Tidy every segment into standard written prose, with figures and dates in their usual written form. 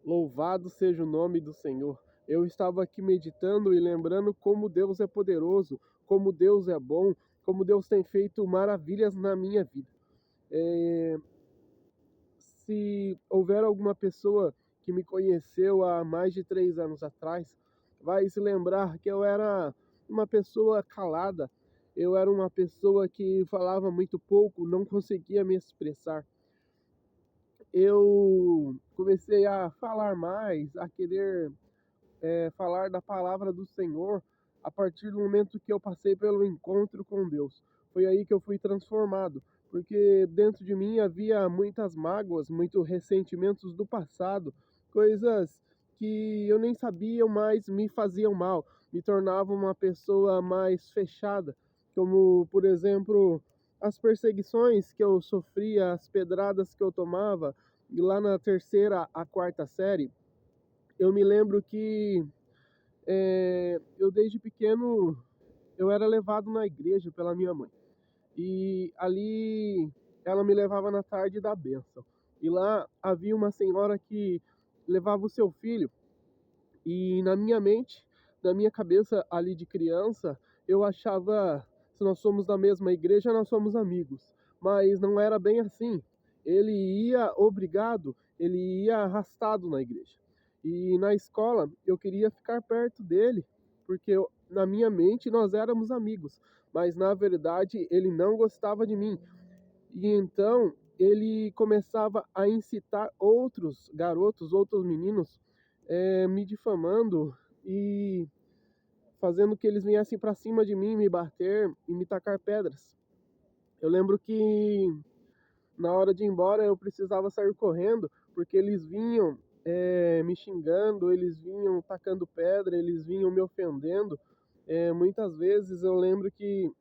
Louvado seja o nome do Senhor. Eu estava aqui meditando e lembrando como Deus é poderoso, como Deus é bom, como Deus tem feito maravilhas na minha vida. Se houver alguma pessoa que me conheceu há mais de 3 anos atrás, vai se lembrar que eu era uma pessoa calada, eu era uma pessoa que falava muito pouco, não conseguia me expressar. Eu comecei a falar mais, a querer falar da palavra do Senhor a partir do momento que eu passei pelo encontro com Deus. Foi aí que eu fui transformado, porque dentro de mim havia muitas mágoas, muitos ressentimentos do passado, coisas que eu nem sabia, mas me faziam mal, me tornavam uma pessoa mais fechada, como, por exemplo, as perseguições que eu sofria, as pedradas que eu tomava, e lá na terceira, a quarta série, eu me lembro que eu desde pequeno eu era levado na igreja pela minha mãe. E ali ela me levava na tarde da bênção. E lá havia uma senhora que levava o seu filho. E na minha mente, na minha cabeça ali de criança, eu achava, se nós somos da mesma igreja, nós somos amigos. Mas não era bem assim. Ele ia obrigado, ele ia arrastado na igreja. E na escola eu queria ficar perto dele, porque na minha mente nós éramos amigos, mas na verdade ele não gostava de mim. E então ele começava a incitar outros garotos, outros meninos, me difamando e fazendo que eles viessem para cima de mim, me bater e me tacar pedras. Eu lembro que na hora de ir embora eu precisava sair correndo, porque eles vinham me xingando, eles vinham tacando pedra, eles vinham me ofendendo. Muitas vezes eu lembro que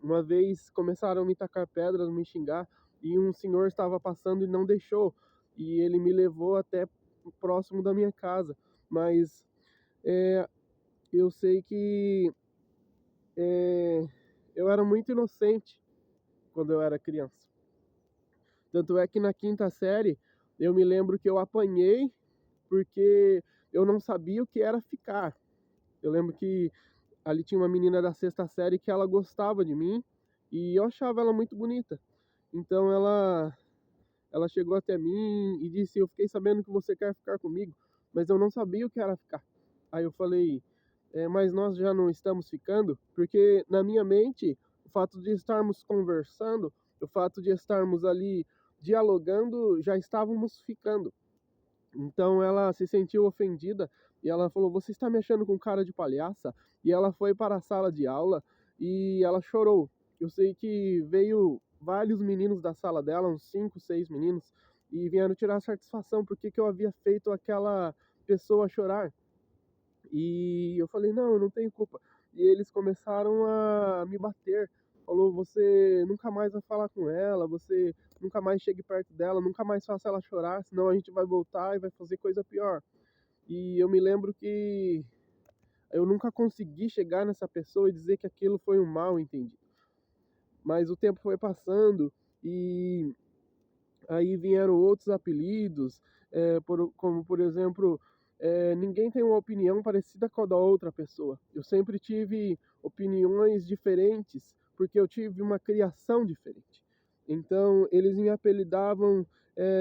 uma vez começaram a me tacar pedras, me xingar, e um senhor estava passando e não deixou, e ele me levou até próximo da minha casa. Mas é, eu sei que é, eu era muito inocente quando eu era criança. Tanto é que na quinta série eu me lembro que eu apanhei porque eu não sabia o que era ficar. Eu lembro que ali tinha uma menina da sexta série que ela gostava de mim e eu achava ela muito bonita. Então ela chegou até mim e disse: "Eu fiquei sabendo que você quer ficar comigo", mas eu não sabia o que era ficar. Aí eu falei: mas nós já não estamos ficando, porque na minha mente, o fato de estarmos conversando, o fato de estarmos ali dialogando, já estávamos ficando. Então ela se sentiu ofendida e ela falou: "Você está me achando com cara de palhaça?" E ela foi para a sala de aula e ela chorou. Eu sei que veio vários meninos da sala dela, uns 5, 6 meninos, e vieram tirar satisfação porque que eu havia feito aquela pessoa chorar. E eu falei: "Não, eu não tenho culpa". E eles começaram a me bater. Falou: "Você nunca mais vai falar com ela, você nunca mais chegue perto dela, nunca mais faça ela chorar, senão a gente vai voltar e vai fazer coisa pior". E eu me lembro que eu nunca consegui chegar nessa pessoa e dizer que aquilo foi um mal entendido. Mas o tempo foi passando e aí vieram outros apelidos, como por exemplo, ninguém tem uma opinião parecida com a da outra pessoa. Eu sempre tive opiniões diferentes, porque eu tive uma criação diferente. Então, eles me apelidavam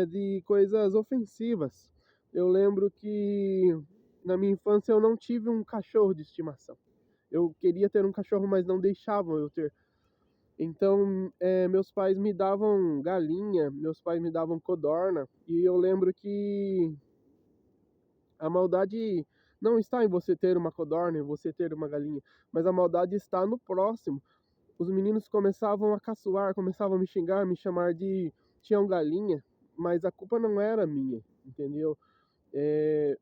de coisas ofensivas. Eu lembro que na minha infância eu não tive um cachorro de estimação. Eu queria ter um cachorro, mas não deixavam eu ter. Então, meus pais me davam galinha, meus pais me davam codorna, e eu lembro que a maldade não está em você ter uma codorna, em você ter uma galinha, mas a maldade está no próximo. Os meninos começavam a caçoar, começavam a me xingar, me chamar de Tião Galinha, mas a culpa não era minha, entendeu?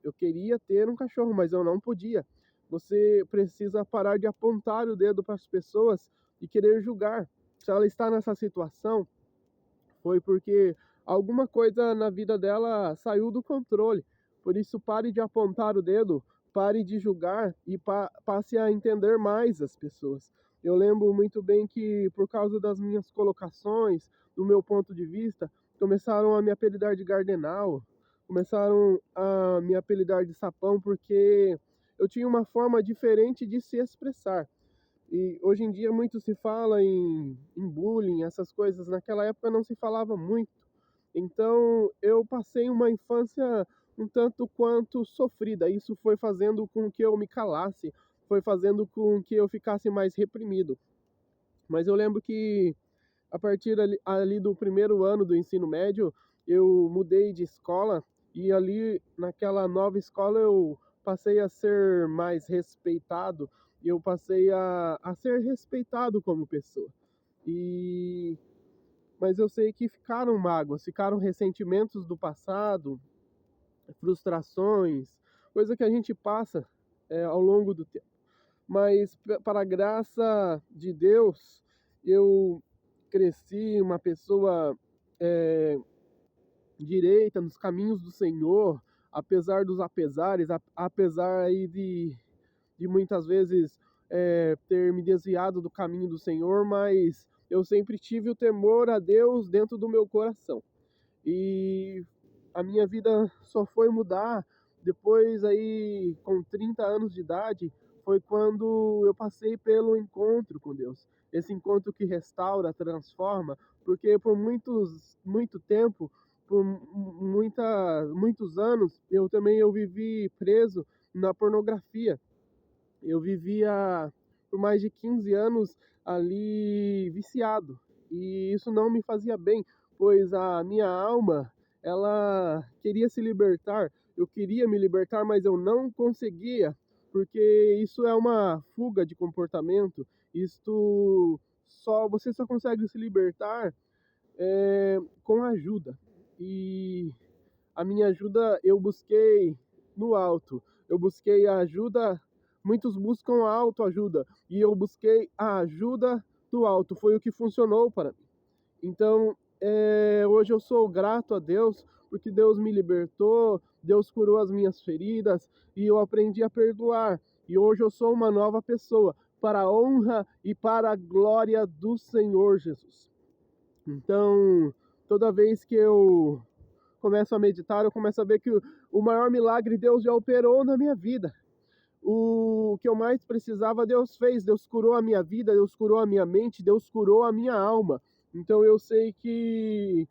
Eu queria ter um cachorro, mas eu não podia. Você precisa parar de apontar o dedo para as pessoas e querer julgar. Se ela está nessa situação, foi porque alguma coisa na vida dela saiu do controle. Por isso, pare de apontar o dedo, pare de julgar e passe a entender mais as pessoas. Eu lembro muito bem que, por causa das minhas colocações, do meu ponto de vista, começaram a me apelidar de Gardenal. começaram a me apelidar de sapão porque eu tinha uma forma diferente de se expressar. E hoje em dia muito se fala em bullying, essas coisas. Naquela época não se falava muito. Então eu passei uma infância um tanto quanto sofrida. Isso foi fazendo com que eu me calasse, foi fazendo com que eu ficasse mais reprimido. Mas eu lembro que a partir ali do primeiro ano do ensino médio, eu mudei de escola e ali naquela nova escola eu passei a ser mais respeitado e eu passei a ser respeitado como pessoa. E mas eu sei que ficaram mágoas, ficaram ressentimentos do passado, frustrações, coisa que a gente passa ao longo do tempo. Mas para a graça de Deus, eu cresci uma pessoa é, direita nos caminhos do Senhor, apesar dos apesares, apesar aí de muitas vezes ter me desviado do caminho do Senhor, mas eu sempre tive o temor a Deus dentro do meu coração. E a minha vida só foi mudar depois aí com 30 anos de idade, foi quando eu passei pelo encontro com Deus. Esse encontro que restaura, transforma, porque por muito tempo, por muitos anos, eu vivi preso na pornografia. Eu vivia por mais de 15 anos ali viciado. E isso não me fazia bem, pois a minha alma, ela queria se libertar. Eu queria me libertar, mas eu não conseguia, porque isso é uma fuga de comportamento. Você só consegue se libertar com ajuda. E a minha ajuda eu busquei no alto. Eu busquei a ajuda, muitos buscam a autoajuda, e eu busquei a ajuda do alto. Foi o que funcionou para mim. Então, hoje eu sou grato a Deus, porque Deus me libertou, Deus curou as minhas feridas, e eu aprendi a perdoar. E hoje eu sou uma nova pessoa, para a honra e para a glória do Senhor Jesus. Então, toda vez que eu começo a meditar, eu começo a ver que o maior milagre Deus já operou na minha vida. O que eu mais precisava, Deus fez. Deus curou a minha vida, Deus curou a minha mente, Deus curou a minha alma. Então eu sei que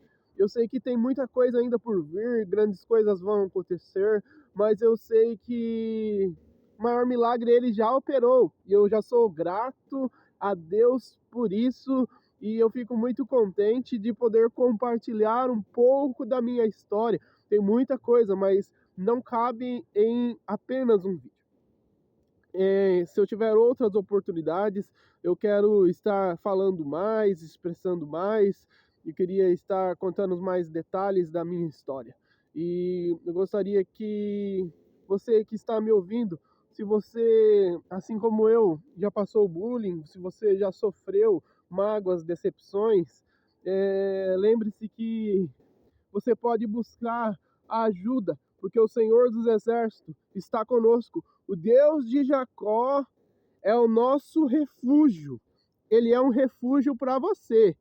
tem muita coisa ainda por vir, grandes coisas vão acontecer, mas eu sei que o maior milagre ele já operou. E eu já sou grato a Deus por isso. E eu fico muito contente de poder compartilhar um pouco da minha história. Tem muita coisa, mas não cabe em apenas um vídeo. Se eu tiver outras oportunidades, eu quero estar falando mais, expressando mais, e queria estar contando mais detalhes da minha história. E eu gostaria que você que está me ouvindo, se você, assim como eu, já passou bullying, se você já sofreu mágoas, decepções, lembre-se que você pode buscar a ajuda, porque o Senhor dos Exércitos está conosco. O Deus de Jacó é o nosso refúgio. Ele é um refúgio para você.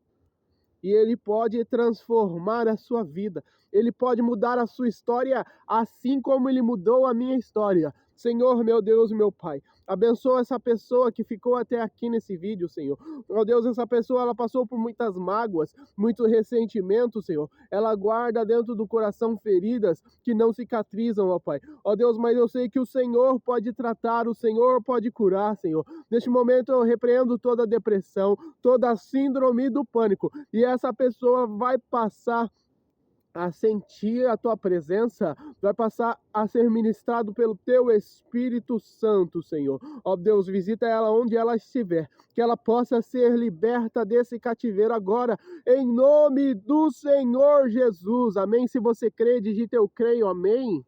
E ele pode transformar a sua vida. Ele pode mudar a sua história, assim como ele mudou a minha história. Senhor, meu Deus e meu Pai, abençoa essa pessoa que ficou até aqui nesse vídeo, Senhor. Ó Deus, essa pessoa, ela passou por muitas mágoas, muito ressentimento, Senhor. Ela guarda dentro do coração feridas que não cicatrizam, ó Pai. Ó Deus, mas eu sei que o Senhor pode tratar, o Senhor pode curar, Senhor. Neste momento eu repreendo toda a depressão, toda a síndrome do pânico. E essa pessoa vai passar a sentir a tua presença, vai passar a ser ministrado pelo teu Espírito Santo, Senhor. Ó Deus, visita ela onde ela estiver, que ela possa ser liberta desse cativeiro agora, em nome do Senhor Jesus. Amém? Se você crê, digite eu creio, amém.